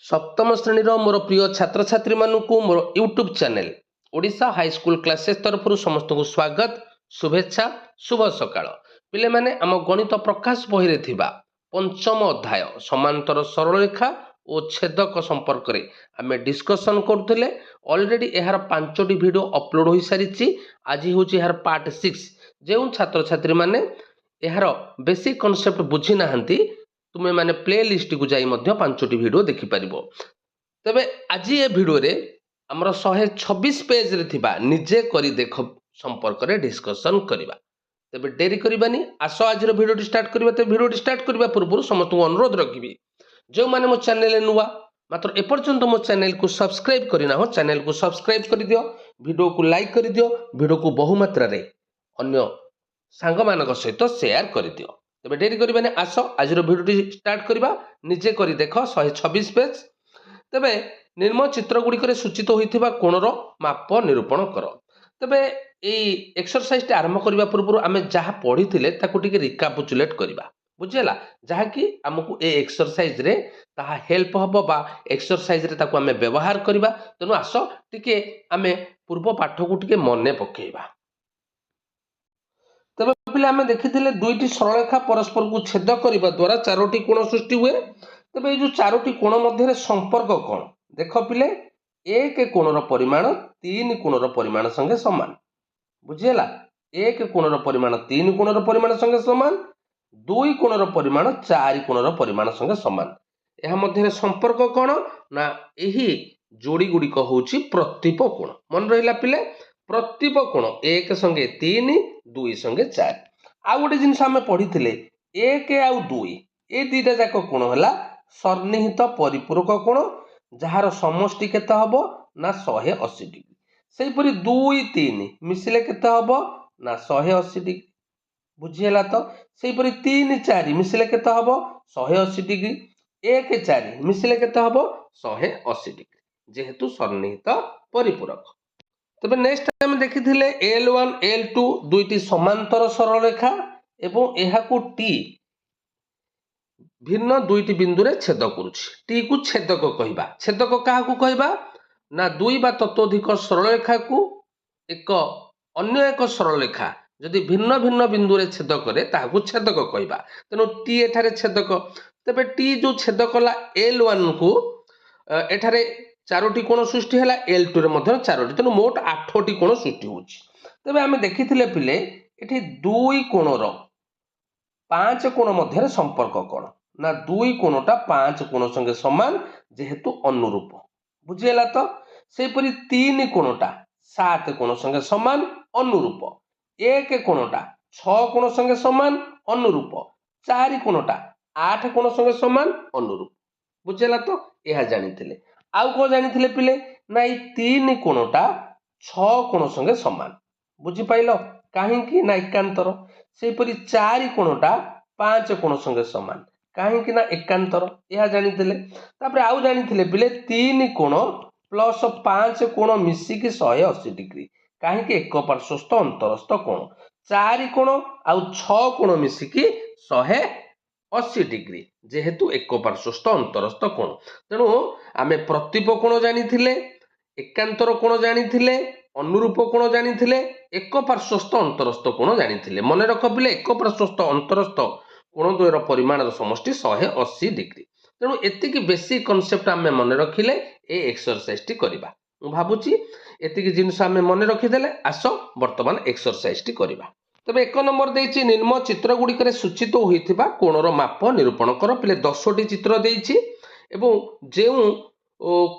सप्तम श्रेणीर मोर प्रिय छात्र छात्री मानक मोर YouTube channel Odisha high school classes तरफ समस्त को स्वागत शुभेच्छा शुभ सकाळ पिले माने आम गणित प्रकाश बही रे थिबा पंचम अध्याय समांतर सरलरेखा और छेदक संपर्क रे आमे डिस्कशन करथिले ऑलरेडी एहार 5टी वीडियो अपलोड होई सारिछि। आज होछि एहार पार्ट 6 जेउ छात्र छात्री माने एहार बेसिक कांसेप्ट बुझी नाहंती तुमे माने प्ले लिस्ट को जाई मध्य 5टी वीडियो देखि परिबो। तबे आज ये वीडियो रे हमर 126 पेज रे थिबा निजे करी देख संपर्क रे डिस्कशन करिबा। तबे डेरी करिबानी आसो आज रो वीडियो स्टार्ट करिबा। ते वीडियो स्टार्ट करिबा पूर्व समस्त अनुरोध रखिबी जो माने मो चैनल नुवा मात्र एपर्यंत मो चैनल को सब्सक्राइब करिना हो चैनल को सब्सक्राइब कर दियो, वीडियो को लाइक कर दियो, वीडियो को बहु मात्रा रे अन्य सांग मानक सहित शेयर कर दियो। तबे डेरी करिबानी आसो आज रो वीडियो स्टार्ट करिबा। निजे करी देख 126 पेज। तबे निर्म चित्र गुड़िक सूचित होइथिबा कोणर माप निरूपण कर। तबे एई एक्सरसाइज आरंभ करबा पूर्व आमे जहा पढ़ी थिले ताकू टिके रिकापुचुलेट करबा बुझिला जहा कि हमकु ए एक्सरसाइज रे ताहा हेल्प हबो बा एक्सरसाइज रे ताकू आमे व्यवहार करबा। तनु आसो टिके आमे पूर्व पाठ को टिके मने पकेइबा। तबे पिले आमे देखिथिले दुईटी सरलरेखा परस्पर को छेद करबा द्वारा चारोटी कोण सृष्टि हुए। तबे ए जो चारोटी कोण मध्य रे संपर्क कोन देख पिले एक कोणर परिमाण 3 कोणर परिमाण संगे समान बुझिला। एक कोणर परिमाण 3 कोणर परिमाण संगे समान, 2 कोणर परिमाण 4 कोणर परिमाण संगे समान। एहा मध्य रे संपर्क कोन ना एही जोड़ी गुड़िक होची प्रतीप कोण। मन रहिला पिले प्रतीप कोण 1 संगे 3 2 संगे 4। आ गोटे जिनस आमे पढ़ी थिले 1 आउ 2 ए दुईटा जाक कोण होला सन्निहित परिपूरक कोण जहार समष्टि केते हबो ना 180 डिग्री। सेहीपरि 2 3 मिसिले केते हबो ना 180 डिग्री बुझिला। तो सेहीपरि 3 4 मिसिले केते हबो 180 डिग्री। 1 4 मिसिले केते हबो 180 डिग्री जेहेतु सन्निहित परिपूरक। तबे नेक्स्ट टाइम देखिथिले L1 L2 दुईटी समांतर सरल रेखा एवं एहाकू टी भिन्न दुईटी बिंदु रे छेद करूछि। टी को छेदक कहिबा। छेदक काहाकू कहिबा ना दुई बा ततोधिक सरल रेखा को एक अन्य एक सरल रेखा जदि भिन्न भिन्न बिंदु रे छेद करे ताहाकू छेदक कहिबा। तेनो टी एठारे छेदक। तबे टी जो छेदक ला L1 को एठारे चारोटी कोण सृष्टि हैला L2 रे मध्य चारोटी तेनो मोट 8टी कोण सृष्टि होछि। तबे आमे देखिथिले पिले एठी दुई कोणर 5 कोण मध्य रे संपर्क कोण ना दुई कोणटा 5 कोण संगे समान जेहेतु अनुरूप बुझिला। तो सेपरि 3 कोणटा 7 कोण संगे समान अनुरूप, 1 कोणटा 6 कोण संगे समान अनुरूप, 4 कोणटा 8 कोण संगे समान अनुरूप बुझिला। तो यह जानिथिले आउ को जानिथिले पिले ना ई 3 कोणटा 6 कोण संगे समान बुझि पाइलो काहे कि ना एकांतर। सेपरि 4 कोणटा 5 कोण संगे समान काहे कि ना एकांतर यह जानिथिले। तापर आउ जानिथिले पिले 3 कोण प्लस 5 कोण मिसी कि 180 डिग्री काहे कि एक पार्श्वस्थ अंतरस्थ कोण। 4 कोण आउ 6 कोण मिसी कि 180 डिग्री जेहेतु एक पार्श्वस्थ अंतरस्थ कोण। तेणु आमे प्रतीप कोण जानिथिले, एकांतर कोण जानिथिले, अनुरूप कोण जानिथिले, एक पार्श्वस्थ अंतरस्थ कोण जानिथिले। मने रख पिले एक पार्श्वस्थ अंतरस्थ कोण द्वयर परिमाणर समष्टि 180 डिग्री। तेणु एतिकी बेसिक कांसेप्ट आमे मने रखिले ए एक्सरसाइज टी करिबा। मु भाबुची एतिकी जिंस आमे मने रखिदेले आसो वर्तमान एक्सरसाइज टी करिबा। तबे एक नंबर देइछि निम्न चित्र गुड़िक सूचित होइथिबा कोणर माप निरूपण कर। पिले 10टी चित्र देइछि एवं जेउ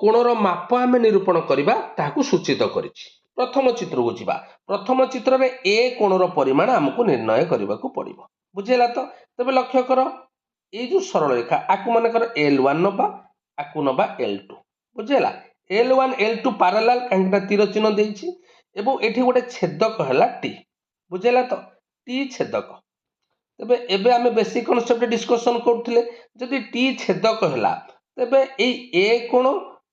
कोणर माप आमे निरूपण करिबा ताहाकू सूचित करिछि। प्रथम चित्र को जिबा। प्रथम चित्र रे ए कोणर परिमाण हमकु निर्णय करिबा को पड़िबो बुझिला। तो तबे लक्ष्य कर ए जो सरल रेखा आकु माने कर L1 नबा आकु नबा L2 बुझिला। L1 L2 पैरेलल काहेकि तीर चिन्ह देइछि एवं एठी गोटे छेदक हैला टी बुझिला। तो टी छेदक। तबे एबे आमे बेसिक कांसेप्ट डिस्कशन करथिले जदि टी छेदक हैला तबे ए ए कोण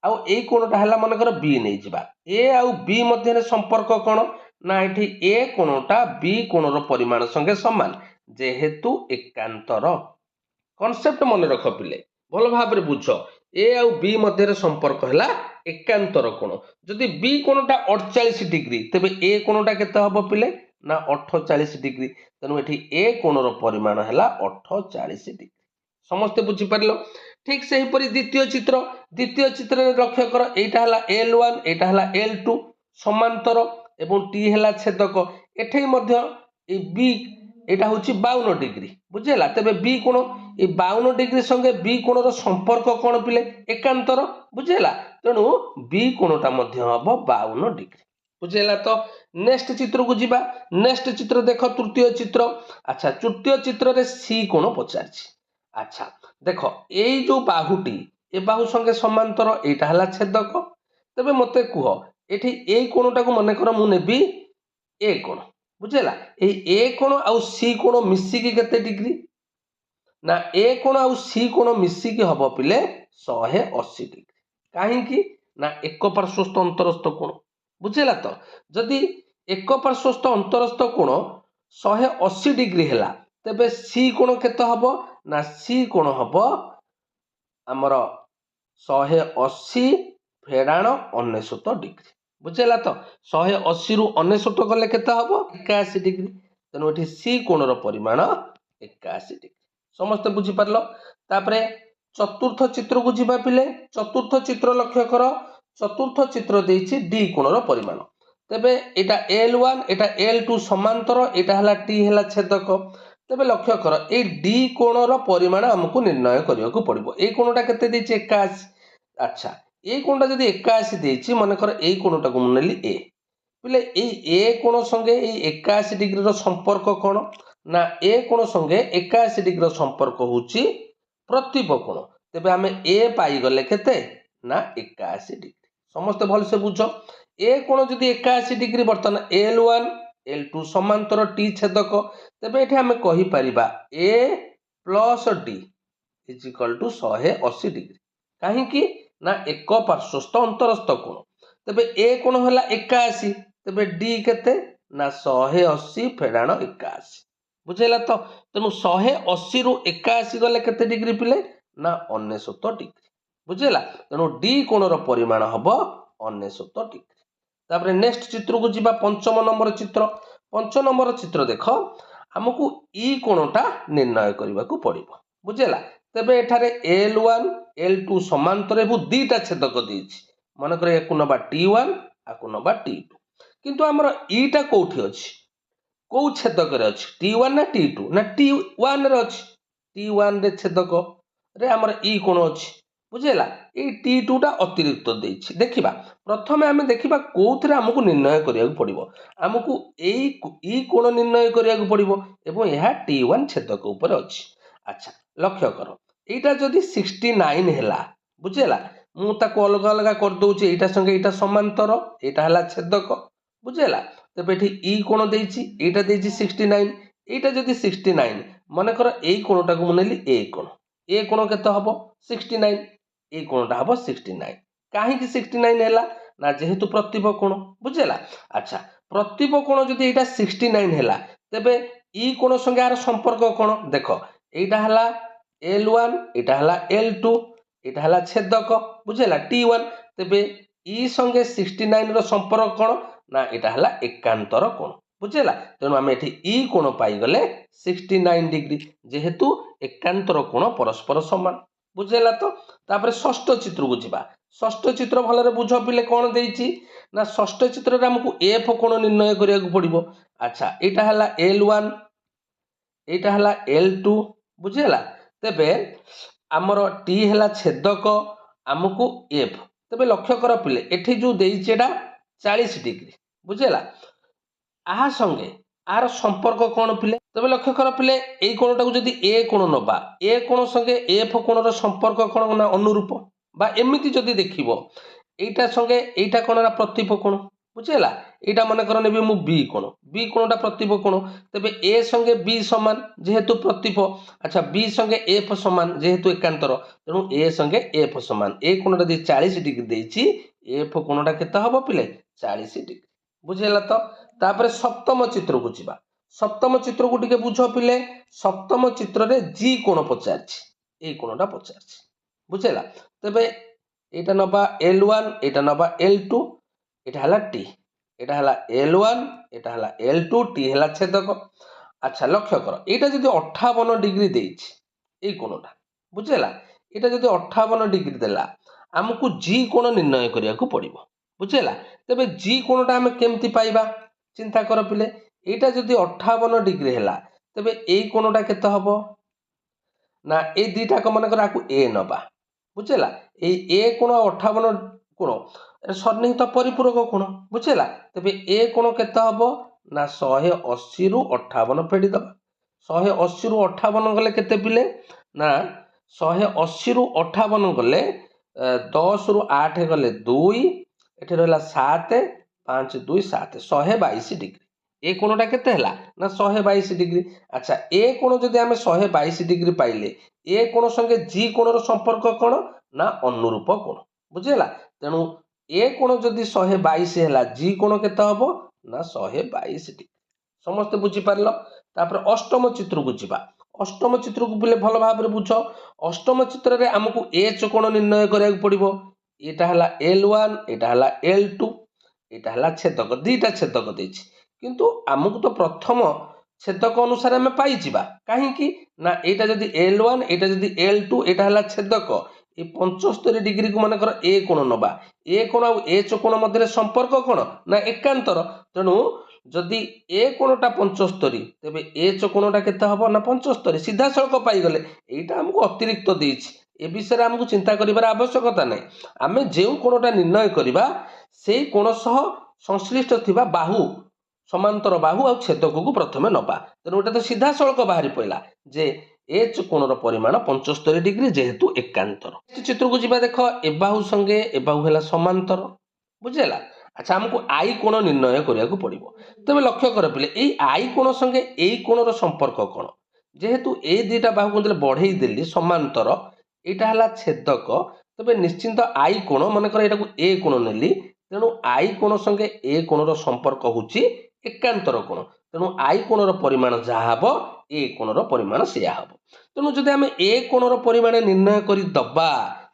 आउ ए कोणटा हैला माने कर बी नै जिबा। ए आउ बी मध्य रे संपर्क कोण ना एठी ए कोणटा बी कोणर परिमाण संगे समान जेहेतु एकांतर। कांसेप्ट मन रख पिले भल भाबरे बुझ। ए आउ बी मध्य संपर्क है एकांतर कोण जदि बी कोणटा 48 डिग्री तेबे ए कोणटा केते हबो पिले ना 48 डिग्री तेणु एठी ए कोणर परिमाण है 48 डिग्री समस्ते बुझी पारलो ठीक से हीपरि द्वितीय चित्र रे लक्ष्य कर एटा हला L1 एटा हला L2 समांतर एवं टी हला छेदक एठै मध्य ए बी एटा होची 52 डिग्री बुझेला तेबे बी कोण ए 52 डिग्री संगे बी कोणर संपर्क कोण पिले एकांतर बुझेला तेणु बी कोणटा मध्य हबो 52 डिग्री बुझेला तो नेक्स्ट चित्र को जिबा नेक्स्ट चित्र देख तृतीय चित्र अच्छा तृतीय चित्र रे सी कोण पचारछि अच्छा देख एई जो बाहुटी ए बाहु संगे समांतर एटा हला छेदक तबे मते कुह एठी एई कोणटा को माने कर मु नेबी ए कोण बुझेला एई ए कोण आउ सी कोण मिसी की केते डिग्री ना ए कोण आउ सी कोण मिसी की हबो पिले 180 डिग्री काहे की ना एक पार्श्वस्थ अंतरस्थ कोण बुझेला तो जदि एक पार्श्वस्थ अंतरस्थ कोण 180 डिग्री हैला तेबे सी कोण केते हबो ना सी कोण हबो हमर 180 फेडाण 99 डिग्री बुझेला तो 180 रु 99 गले केते हबो 81 डिग्री तेनु एठी सी कोणर परिमाण 81 डिग्री समस्त बुझी पारलो तापरे चतुर्थ चित्र को जिबा पिले चतुर्थ चित्र लक्ष्य कर चतुर्थ चित्र देछि डी कोणर परिमाण तेबे एटा L1 एटा L2 समांतर एटा हला टी हला छेदक तेबे लक्ष्य कर ए डी कोणर परिमाण हमकु निर्णय करियाकु पड़िबो ए कोणटा केते देछि 81 अच्छा ए कोणटा जदि 81 देछि माने कर ए कोणटा को मुनेली ए पिले ए कोण संगे ए 81 डिग्री रो संपर्क कोण ना ए कोण संगे 81 डिग्री रो संपर्क होउची प्रतिप कोण तेबे हमें ए पाई गले केते ना 81 डिग्री समस्त भल से बुझ ए कोण जदि 81 डिग्री बर्तन L1 L2 समांतर टी छेदक तेबे एठी हमें कहि परिबा A plus D is equal to 180 degree काहे की ना एक पार्श्वस्थ अंतरस्थ कोण तेबे ए कोण हला 81 तेबे डी केते ना 180 फेडाण 81 बुझेला तो तेनु 180 रु 81 गले केते डिग्री पिले ना 99 डिग्री बुझेला तेनु डी कोणर परिमाण हबो 99 डिग्री तापरे नेक्स्ट चित्र को जिबा पंचम नंबर चित्र देख हमकु ई कोणटा निर्णय करबा को पड़िबो बुझेला तेबे एठारे L1 L2 समांतर एबु दुईटा छेदक देछि मन करे एकु नबा T1 आकु नबा T2 किंतु हमर ईटा कोठी अछि को छेदक रे अछि T1 ना T2 ना T1 रे अछि T1 रे छेदक रे हमर ई कोण अछि बुझेला ए T2 टा अतिरिक्त देछि देखिबा प्रथमे हमें देखिबा कोथरे हमकु निर्णय करिया पड़िबो हमकु ई कोण निर्णय करिया पड़िबो एवं यह T1 छेदक ऊपर अछि अच्छा लक्ष्य कर एटा जदि 69 हैला बुझेला मु ताको अलग अलग कर दोछि एटा संगे एटा समांतर एटा हला छेदक बुझेला तबे एठी ई कोण देछि एटा देछि 69 एटा जदि 69 माने कर एई कोणटा को मुनेली ए कोण केते हबो 69 ए कोणटा हबो 69 काहे कि 69 हैला ना जेहेतु प्रतिप कोण बुझेला अच्छा प्रतिप कोण जदि एटा 69 हैला तबे ई कोण संगे आर संपर्क कोण देखो एटा हला L1 एटा हला L2 एटा हला छेदक बुझेला T1 तबे ई संगे 69 रो संपर्क कोण ना एटा हला एकांतर कोण बुझेला तेणु आम एठी ई कोण पाई गले 69 डिग्री जेहेतु एकांतर कोण परस्पर समान बुझेला तो तापरे षष्ठ चित्र को जिबा षष्ठ चित्र भलरे बुझ पिले कोण देछि ना षष्ठ चित्र रे हमकु एफ कोण निर्णय करिया को पड़िबो अच्छा एटा हला L1 एटा हला L2 बुझेला तेबे हमर टी हला छेदक हमकु एफ तेबे लक्ष्य कर पिले एठी जो देछि एटा 40 डिग्री बुझेला आहा संगे आर संपर्क कोण पिले तबे लक्ष्य कर पिले एई कोणटा को जदि ए कोण नबा ए कोण संगे एफ कोणर संपर्क कोण ना अनुरूप बा एमिति जदि देखिबो एटा संगे एटा कोणरा प्रतिप कोण बुझेला एटा मन कर नेबी मु बी कोणटा प्रतिप कोण तबे ए संगे बी समान जेहेतु प्रतिप अच्छा बी संगे एफ समान जेहेतु एकांतर तेणु ए संगे एफ समान ए कोणटा दे 40 डिग्री देछि एफ कोणटा केते हबो पिले 40 डिग्री बुझेला तो तापरे सप्तम चित्र को जिबा सप्तम चित्र को टिके बुझ पिले सप्तम चित्र रे जी कोण पचारछि ए कोणटा पचारछि बुझेला तेबे एटा नबा L1 एटा नबा L2 एटा हला T एटा हला L1 एटा हला L2 T हला छेदक। अच्छा लक्ष्य कर एटा जदि 58 डिग्री देइछि एई कोणटा बुझेला एटा जदि 58 डिग्री देला हमकु जी कोण निर्णय करिया को पड़िबो बुझेला। तेबे जी कोणटा हम केमति पाइबा चिंता कर पिले एटा जदि 58 डिग्री हैला तेबे एई कोणटा केते हबो ना ए दुईटा मन कर आकु ए नबा बुझेला ए कोण 58 कोण सन्निहित परिपूरक कोण बुझेला। तेबे ए कोण केते हबो ना 180 रु 58 फेडी दबा 180 रु 58 गले केते पिले ना 180 रु 58 गले 10 रु 8 गले 2 एठी रहला 7 5 2 7 122 डिग्री ए कोणटा केते हैला ना 122 डिग्री। अच्छा ए कोण जदि आमे 122 डिग्री पाइले ए कोण संगे जी कोणर संपर्क कोण ना अनुरूप कोण बुझेला। तेणु ए कोण जदि 122 हैला जी कोण केते हबो ना 122 डिग्री समस्त बुझी पारलो। तापर अष्टम चित्र को जिबा अष्टम चित्र को बिले भल भाबरे बुझ अष्टम चित्र रे हमकु एच कोण निर्णय करिया पड़िबो एटा हला L1 एटा हला L2 एटा हला छेदक दुईटा छेदक देछि किंतु हमकु तो प्रथम छेदक अनुसार हमें पाई जिबा काहे ना एटा जदि L1 एटा जदि L2 एटा हला छेदक ए 75 डिग्री को मन कर ए कोण नबा ए कोण आ एच कोण मध्य संपर्क कोण ना एकांतर। तेणु जदि ए कोणटा 75 तेबे एच कोणटा केते हबो ना 75 सीधा सड़क पाई गले एटा हमकु अतिरिक्त देछि ए विषय हमकु चिंता करिबार आवश्यकता नै आमे जेउ कोणटा निर्णय करिबा सेई कोण सह संश्लिष्ट थिबा बाहु समांतर बाहु आ छेदक को प्रथमे नबा। तेणु एटा तो सीधा सड़क बाहरी पइला जे एच कोणर परिमाण 75 डिग्री जेहेतु एकांतर। चित्र को जिबा देख ए बाहु संगे ए बाहु हैला समांतर बुझेला। अच्छा हमको आई कोण निर्णय करिया को पड़िबो तबे लक्ष्य कर पिले एई आई कोण संगे एई कोणर संपर्क कोण जेहेतु ए दुईटा बाहु को बढ़ई देली समांतर एटा हला छेदक तबे निश्चिंत आई कोण मन कर एटा को ए कोण नेली तेणु आई कोण संगे ए कोणर संपर्क होची एकांतर कोण तेणु आई कोणर परिमाण जहा हबो ए कोणर परिमाण सेया हबो। तेणु जदि आमे ए कोणर परिमाण निर्णय करि दबा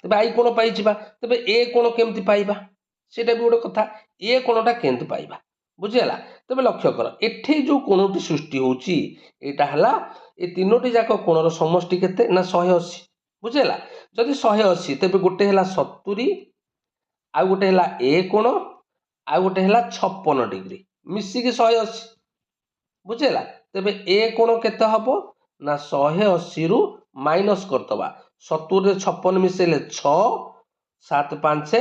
तबे आई कोण पाई जिबा तबे ए कोण केमति पाइबा सेटा भी गोटे कथा ए कोणटा केमति पाइबा बुझिला। तबे लक्ष्य कर एठी जो कोणटी सृष्टि होची एटा हला ए तीनोटी जाक कोणर समष्टि केते ना 180 बुझिला। जदि 180 तबे गोटे हला 70 आ गोटे हला ए कोण आ गोटे हला 56 डिग्री मिसिकी 180 बुझेला। तेबे ए कोण केते हबो ना 180 रु माइनस करतबा 70 रे 56 मिसेले 6 7 5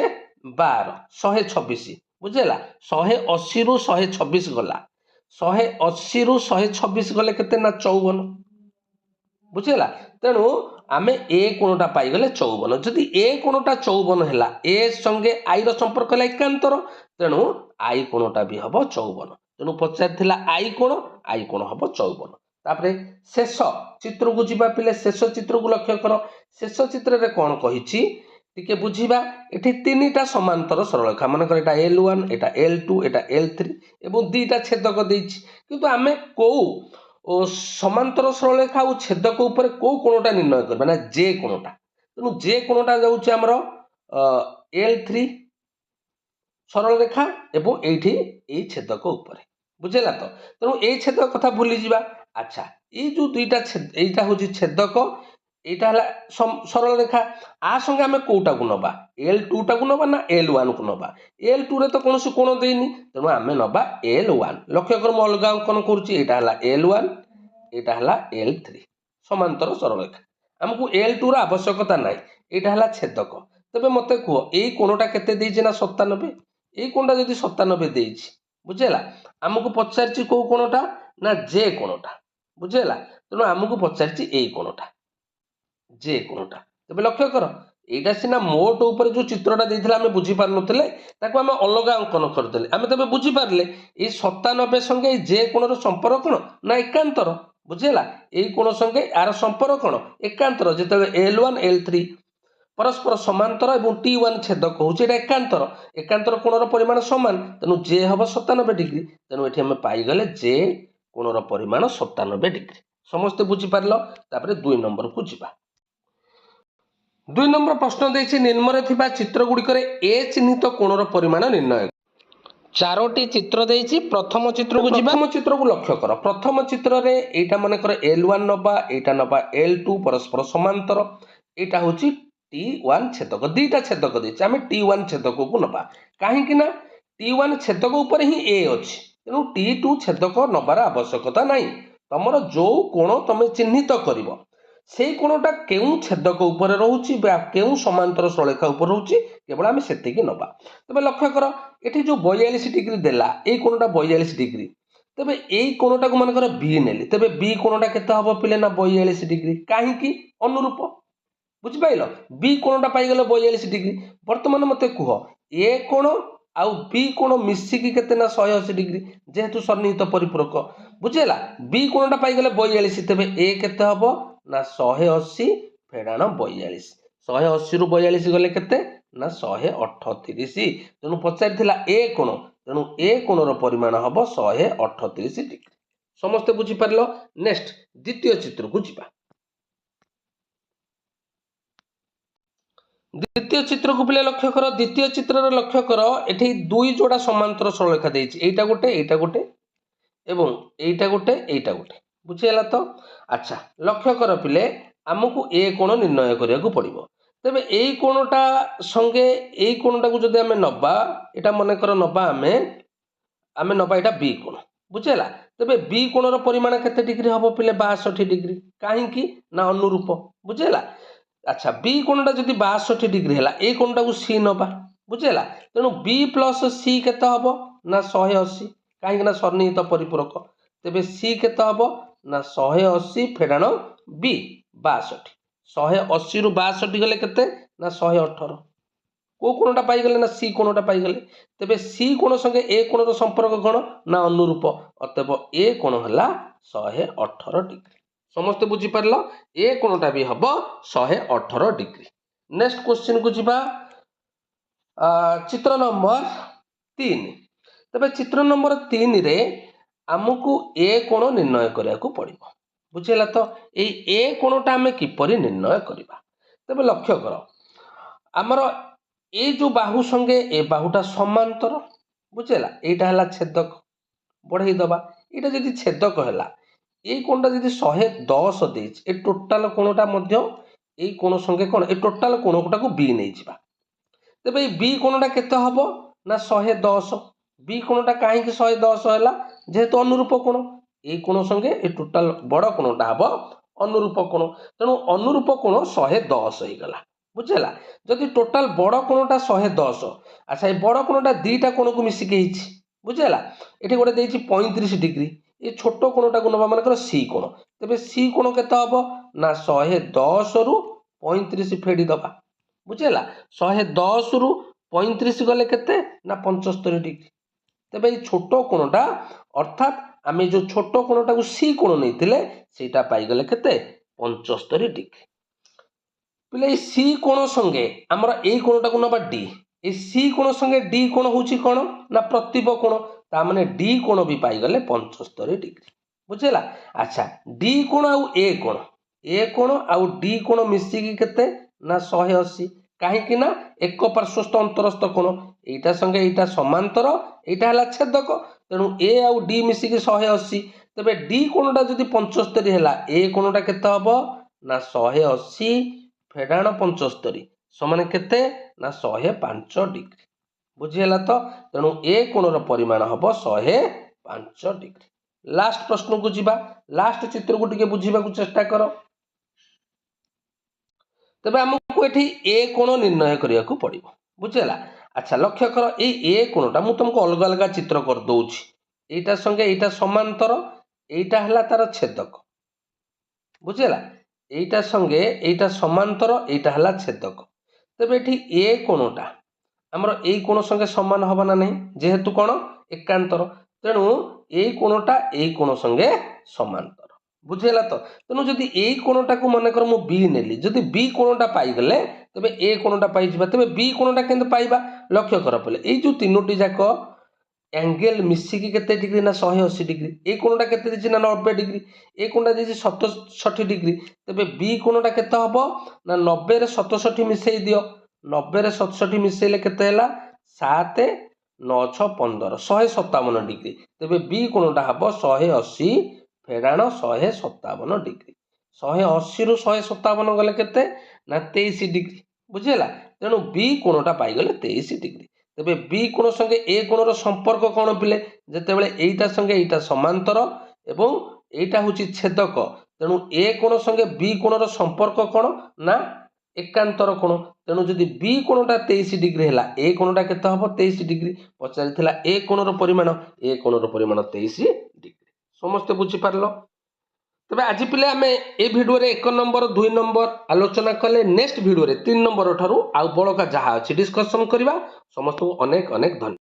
12 126 बुझेला 180 रु 126 गला 180 रु 126 गले केते ना 54 बुझेला। तेणु आमे ए कोणटा पाई गले 54 जदि ए कोणटा 54 हैला ए संगे आई रो संपर्क हैला एकांतर तेणु आई कोणटा भी हबो 54 तेणु पचार आई कोण हबो 54। तापरे शेष चित्र को जिबा पिले शेष चित्र को लक्ष्य कर शेष चित्र रे कोन कहिछि टिके बुझिबा एठी तीनटा समांतर सरलरेखा मन कर एटा L1 एटा L2 एटा L3 एवं दुईटा छेदक देछि किंतु आमे को ओ समांतर सरलरेखा और छेदक ऊपर को कोणटा निर्णय करबा ना जे कोणटा तेणु जे कोणटा जाउछि हमर L3 सरल रेखा एवं एठी ए छेदक ऊपर बुझेला तो तेणु ए छेदक कथा भूली जिबा। अच्छा ए जो दुईटा एटा होछि छेदक एटा हला सरल रेखा आ संगे आमे कोटा को नबा L2 टा को नबा ना L1 को नबा L2 रे तो कोनोसी कोण देइनी तेणु आमे नबा L1 लक्ष्य कर म अलगा अंकन करूछि एटा हला L1 एटा हला L3 समांतर सरल रेखा हमकु L2 रा आवश्यकता नाही एटा हला छेदक। तबे मते कहो एई कोणटा केते देइछि ना 97 एई कोणटा जदि 97 देइछि बुझेला हमकु पचारछि को कोणटा ना जे कोणटा बुझेला तेणु हमकु पचारछि एई कोणटा जे कोणटा। तबे लक्ष्य कर एटा सिना मोट ऊपर जो चित्रटा देइथिला हमें बुझी पार नथिले ताको हमें अलगा अंकन करदेले हमें तबे बुझी पारले ए 97 संगे जे कोणर संपर्क कोण ना एकांतर बुझेला एई कोण संगे आर संपर्क कोण एकांतर जेतबे L1 L3 परस्पर समांतर एवं T1 छेदक होछि एटा एकांतर एकांतर कोणर परिमाण समान तेणु जे हबो 97 डिग्री तेणु एठी हम पाई गले जे कोणर परिमाण 97 डिग्री समस्त बुझी पारलो। तापरे 2 नंबर को जिबा दुई नंबर प्रश्न देछि निम्नरे थिबा चित्र गुड़िकर ए चिन्हित कोणर परिमाण निर्णय। चारोटी चित्र देछि प्रथम चित्र को प्रथम चित्र को लक्ष्य कर। प्रथम चित्र रे एटा माने कर L1 नबा एटा नबा L2 परस्पर समांतर एटा होछि T1 छेदक दीटा छेदक देछि आमे T1 छेदक को नबा काहे कि ना T1 छेदक ऊपर ही A अछि तेनु T2 छेदक नबार आवश्यकता नाही। तमर जो कोण तमे चिन्हित करिवो सेई कोणटा केउ छेदक ऊपर रहउछि बा केउ समांतर सरलरेखा ऊपर रहउछि केवल आमे सेतिकी नबा। तबे लक्ष्य कर एठी जो 42 डिग्री देला एई कोणटा 42 डिग्री तबे एई कोणटा को मानकर बी नेली तबे बी कोणटा केते हबो पिले ना 42 डिग्री काहे कि अनुरूप बुझि पाइलो बी कोणटा पाई गेले 42 डिग्री। वर्तमान मते कुह ए कोण आउ बी कोण मिसिकी केते ना 180 डिग्री जेहेतु सन्निहित परिपूरक बुझेला बी कोणटा पाई गेले 42 तबे ए केते हबो ना 180 फेडाण 42 180 रु 42 गले केते ना 138 तेणु पचारिथिला ए कोण तेणु ए कोणर परिमाण हबो 138 डिग्री। समस्ते बुझी पारलो। नेक्स्ट द्वितीय चित्र को जिबा। द्वितीय चित्र को पिले लक्ष्य कर। द्वितीय चित्र लक्ष्य कर एठी दुई जोड़ा समांतर सरलरेखा देछि एटा गोटे एवं एटा गोटे बुझिला तो। अच्छा लक्ष्य कर पिले आमको ए कोण निर्णय करिया को पड़िबो तेबे एई कोणटा संगे एई कोणटा को जदि आमे नबा एटा मने कर नबा आमे नबा एटा बी कोण बुझिला तेबे बी कोणर परिमाण केते डिग्री हबो पिले 62 डिग्री काहे कि ना अनुरूप बुझिला। अच्छा बी कोणटा जदि 62 डिग्री हैला ए कोणटा को सी नबा बुझिला तेणु बी प्लस सी केते हबो ना 180 काहे कि ना सन्निहित परिपूरक तेबे सी केते हबो ना 180 फेडाण बी 62 180 रु 62 गले केते ना 118 को कोणटा पाई गले ना सी कोणटा पाई गले तेबे सी कोण संगे ए कोणर संपर्क कोण ना अनुरूप अतएव ए कोण हला 118 डिग्री। समस्त बुझी पारलो ए कोणटा भी हबो 118 डिग्री। नेक्स्ट क्वेश्चन को जिबा चित्र नंबर 3 तबे चित्र नंबर 3 रे आमको ए कोण निर्णय करिया को पड़िबो बुझिला तो एई ए कोणटा आमे किपरि निर्णय करिबा तबे लक्ष्य कर आमर ए जो बाहु संगे ए बाहुटा समांतर बुझिला एटा हला छेदक बढ़ाई दबा एटा जदि छेदक हला ए कोणटा जदि 110 देछि ए टोटाल कोणटा मध्य ए कोण संगे कोण ए टोटाल कोणटा को बी नै जिबा तबे ए बी कोणटा केते हबो ना 110 बी कोणटा काहे कि 110 हला जेहेतु अनुरूप कोण ए कोण संगे ए टोटाल बड़ कोणटा हबो अनुरूप कोण तेणु अनुरूप कोण 110 हे गला बुझिला। जदि टोटाल बड़ कोणटा 110 अच्छा ए बड़ कोणटा दीटा कोण को मिसिके हिची बुझिला एठी गोटे देछि 35 डिग्री ए छोट कोणटा को नबा मानकर सी कोण तबे सी कोण केते हबो ना 110 रु 35 फेडी दबा बुझिला 110 रु 35 गले केते ना 75 डिग्री तबे ए छोट कोणटा अर्थात आमे जो छोट कोणटा को सी कोण नैथिले सेटा पाई गले केते 75 डिग्री। पिले सी कोण संगे हमर ए कोणटा को नबा डी ए सी कोण संगे डी कोण होची कोण ना प्रतिब कोण ता माने डी कोण भी पाई गले 75 डिग्री बुझिला। अच्छा डी कोण आउ ए कोण आउ डी कोण मिसिकी केते ना 180 काहे कि ना एक पार्श्वस्थ अंतरस्थ कोण एटा संगे एटा समांतर एटा हला छेदक तेणु ए आउ डी मिसिकी 180 तबे डी कोणटा जदि 75 हैला ए कोणटा केते हबो ना 180 फेडाण 75 समान केते ना 105 डिग्री बुझिला तो तेणु ए कोणर परिमाण हबो 105 डिग्री। लास्ट प्रश्न को जिबा लास्ट चित्र को टिके बुझिबा को चेष्टा करो तबे हमको एठी ए कोण निर्णय करिया को पड़िबो बुझिला। अच्छा लक्ष्य कर ए कोणटा मु तुमको अलग अलग चित्र कर दोछि एटा संगे एटा समांतर एटा हला तार छेदक बुझिला एटा संगे एटा समांतर एटा हला छेदक तबे एठी ए कोणटा हमर ए कोण संगे समान हबा ना नै जेहेतु कोण एकांतर तेणु ए कोणटा ए कोण संगे समांतर बुझिला तो तेणु जदि ए कोणटा को माने कर मु बी नेली जदि बी कोणटा पाई गले तबे ए कोणटा पाई जिबा तबे बी कोणटा केंद पाइबा लक्ष्य कर पले ए जो तीनोटी जाक एंगल मिसिकी केते डिग्री ना 180 डिग्री ए कोणटा केते दिछि ना 90 डिग्री ए कोणटा दिछि 67 डिग्री तबे बी कोणटा केते हबो ना 90 रे 67 मिसेई दियो 90 रे 67 मिसेइले केते हला 7 9 6 15 157 डिग्री तबे बी कोणटा हबो 180 फेराण 157 डिग्री 180 रु 157 गले केते ना 23 डिग्री बुझिला तेणु बी कोणटा पाई गले 23 डिग्री तेबे बी कोण संगे ए कोणर संपर्क कौन पिले जेतेबेले एइटा संगे एइटा समांतर एवं एइटा होची छेदक तेणु ए कोण संगे बी कोणर संपर्क कौन ना एकांतर कोण तेणु जदि बी कोणटा 23 डिग्री हैला ए कोणटा केते हबो 23 डिग्री पचारिथिला ए कोणर परिमाण 23 डिग्री समस्त बुझी पारलो तबे आज पिले आमे ए भिडियो रे 1 नंबर 2 नंबर आलोचना कले नेक्स्ट भिडियो रे 3 नंबर ठारू आउ बळका जहा अछि डिस्कशन करबा समस्त को अनेक अनेक धन्यवाद।